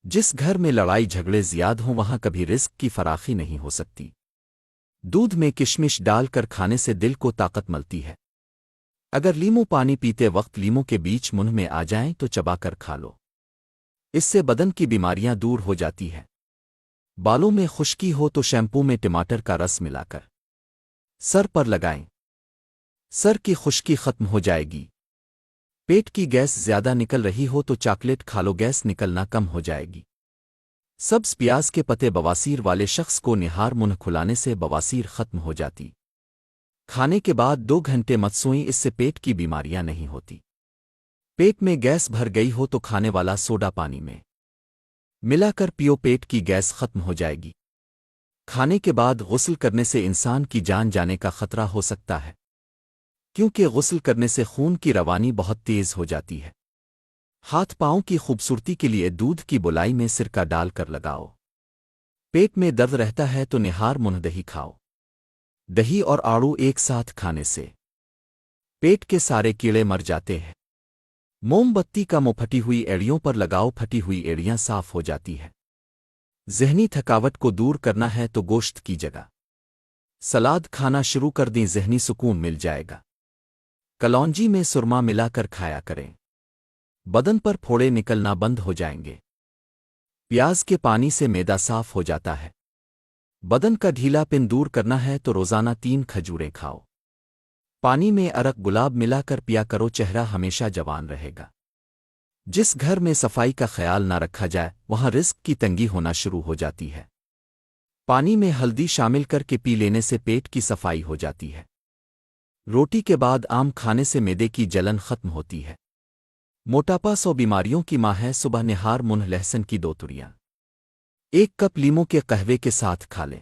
جس گھر میں لڑائی جھگڑے زیاد ہوں وہاں کبھی رزق کی فراخی نہیں ہو سکتی۔ دودھ میں کشمش ڈال کر کھانے سے دل کو طاقت ملتی ہے۔ اگر لیمو پانی پیتے وقت لیمو کے بیچ منہ میں آ جائیں تو چبا کر کھا لو، اس سے بدن کی بیماریاں دور ہو جاتی ہیں۔ بالوں میں خشکی ہو تو شیمپو میں ٹماٹر کا رس ملا کر سر پر لگائیں، سر کی خشکی ختم ہو جائے گی۔ پیٹ کی گیس زیادہ نکل رہی ہو تو چاکلیٹ کھا لو، گیس نکلنا کم ہو جائے گی۔ سبز پیاز کے پتے بواسیر والے شخص کو نہار منہ کھلانے سے بواسیر ختم ہو جاتی۔ کھانے کے بعد 2 گھنٹے مت سوئیں، اس سے پیٹ کی بیماریاں نہیں ہوتی۔ پیٹ میں گیس بھر گئی ہو تو کھانے والا سوڈا پانی میں ملا کر پیو، پیٹ کی گیس ختم ہو جائے گی۔ کھانے کے بعد غسل کرنے سے انسان کی جان جانے کا خطرہ ہو سکتا ہے، کیونکہ غسل کرنے سے خون کی روانی بہت تیز ہو جاتی ہے۔ ہاتھ پاؤں کی خوبصورتی کے لیے دودھ کی بولائی میں سرکہ ڈال کر لگاؤ۔ پیٹ میں درد رہتا ہے تو نہار منہ دہی کھاؤ۔ دہی اور آڑو ایک ساتھ کھانے سے پیٹ کے سارے کیڑے مر جاتے ہیں۔ موم بتی کا منہ پھٹی ہوئی ایڑیوں پر لگاؤ، پھٹی ہوئی ایڑیاں صاف ہو جاتی ہے۔ ذہنی تھکاوٹ کو دور کرنا ہے تو گوشت کی جگہ سلاد کھانا شروع کر دیں، ذہنی سکون مل جائے گا۔ کلونجی میں سرما ملا کر کھایا کریں، بدن پر پھوڑے نکلنا بند ہو جائیں گے۔ پیاز کے پانی سے معدہ صاف ہو جاتا ہے۔ بدن کا ڈھیلا پن دور کرنا ہے تو روزانہ 3 کھجوریں کھاؤ۔ پانی میں ارک گلاب ملا کر پیا کرو، چہرہ ہمیشہ جوان رہے گا۔ جس گھر میں صفائی کا خیال نہ رکھا جائے وہاں رزق کی تنگی ہونا شروع ہو جاتی ہے۔ پانی میں ہلدی شامل کر کے پی لینے سے پیٹ کی صفائی ہو جاتی ہے۔ روٹی کے بعد آم کھانے سے معدے کی جلن ختم ہوتی ہے۔ موٹاپا 100 بیماریوں کی ماں ہے، صبح نہار منہ لہسن کی 2 توریاں 1 کپ لیمو کے قہوے کے ساتھ کھا لیں،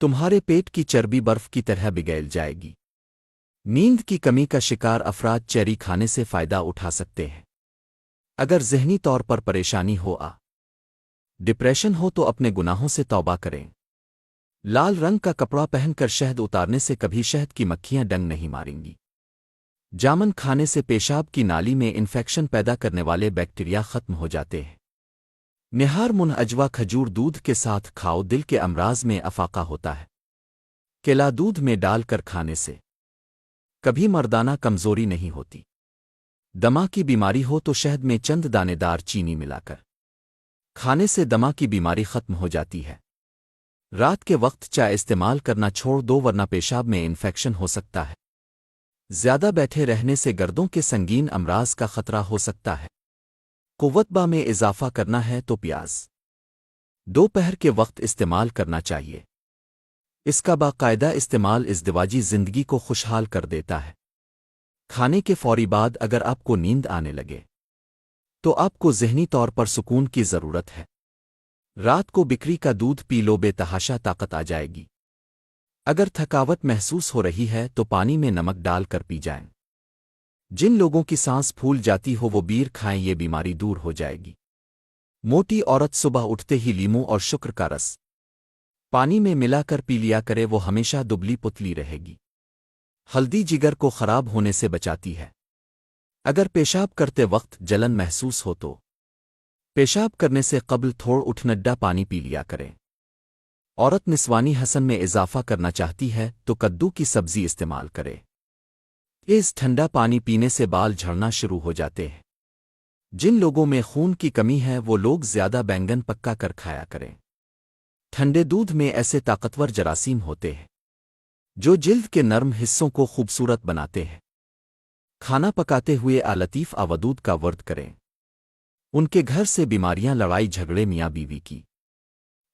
تمہارے پیٹ کی چربی برف کی طرح پگھل جائے گی۔ نیند کی کمی کا شکار افراد چیری کھانے سے فائدہ اٹھا سکتے ہیں۔ اگر ذہنی طور پر پریشانی ہو، ڈپریشن ہو تو اپنے گناہوں سے توبہ کریں۔ لال رنگ کا کپڑا پہن کر شہد اتارنے سے کبھی شہد کی مکھیاں ڈنگ نہیں ماریں گی۔ جامن کھانے سے پیشاب کی نالی میں انفیکشن پیدا کرنے والے بیکٹیریا ختم ہو جاتے ہیں۔ نہار منہ اجوا کھجور دودھ کے ساتھ کھاؤ، دل کے امراض میں افاقہ ہوتا ہے۔ کیلا دودھ میں ڈال کر کھانے سے کبھی مردانہ کمزوری نہیں ہوتی۔ دمہ کی بیماری ہو تو شہد میں چند دانے دار چینی ملا کر کھانے سے دمہ کی بیماری ختم ہو جاتی ہے۔ رات کے وقت چائے استعمال کرنا چھوڑ دو ورنہ پیشاب میں انفیکشن ہو سکتا ہے۔ زیادہ بیٹھے رہنے سے گردوں کے سنگین امراض کا خطرہ ہو سکتا ہے۔ قوت با میں اضافہ کرنا ہے تو پیاز دوپہر کے وقت استعمال کرنا چاہیے۔ اس کا باقاعدہ استعمال ازدواجی زندگی کو خوشحال کر دیتا ہے۔ کھانے کے فوری بعد اگر آپ کو نیند آنے لگے تو آپ کو ذہنی طور پر سکون کی ضرورت ہے۔ رات کو بکری کا دودھ پی لو، بے تحاشا طاقت آ جائے گی۔ اگر تھکاوٹ محسوس ہو رہی ہے تو پانی میں نمک ڈال کر پی جائیں۔ جن لوگوں کی سانس پھول جاتی ہو وہ بیر کھائیں، یہ بیماری دور ہو جائے گی۔ موٹی عورت صبح اٹھتے ہی لیمو اور شکر کا رس پانی میں ملا کر پی لیا کرے، وہ ہمیشہ دبلی پتلی رہے گی۔ ہلدی جگر کو خراب ہونے سے بچاتی ہے۔ اگر پیشاب کرتے وقت جلن محسوس ہو تو پیشاب کرنے سے قبل تھوڑ اٹھنڈا پانی پی لیا کریں۔ عورت نسوانی حسن میں اضافہ کرنا چاہتی ہے تو کدو کی سبزی استعمال کرے۔ اس ٹھنڈا پانی پینے سے بال جھڑنا شروع ہو جاتے ہیں۔ جن لوگوں میں خون کی کمی ہے وہ لوگ زیادہ بینگن پکا کر کھایا کریں۔ ٹھنڈے دودھ میں ایسے طاقتور جراثیم ہوتے ہیں جو جلد کے نرم حصوں کو خوبصورت بناتے ہیں۔ کھانا پکاتے ہوئے لطیف ودود کا ورد کریں۔ ان کے گھر سے بیماریاں، لڑائی جھگڑے، میاں بیوی کی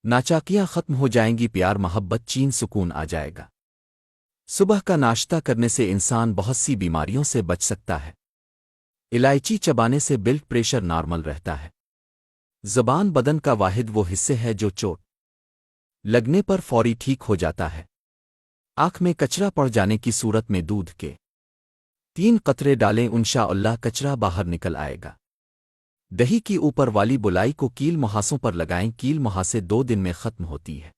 ناچاکیاں ختم ہو جائیں گی، پیار محبت چین سکون آ جائے گا۔ صبح کا ناشتہ کرنے سے انسان بہت سی بیماریوں سے بچ سکتا ہے۔ الائچی چبانے سے بلڈ پریشر نارمل رہتا ہے۔ زبان بدن کا واحد وہ حصے ہے جو چوٹ لگنے پر فوری ٹھیک ہو جاتا ہے۔ آنکھ میں کچرا پڑ جانے کی صورت میں دودھ کے 3 قطرے ڈالیں، انشاءاللہ کچرا باہر نکل آئے گا۔ دہی کی اوپر والی بلائی کو کیل مہاسوں پر لگائیں، کیل مہاسے 2 دن میں ختم ہوتی ہے۔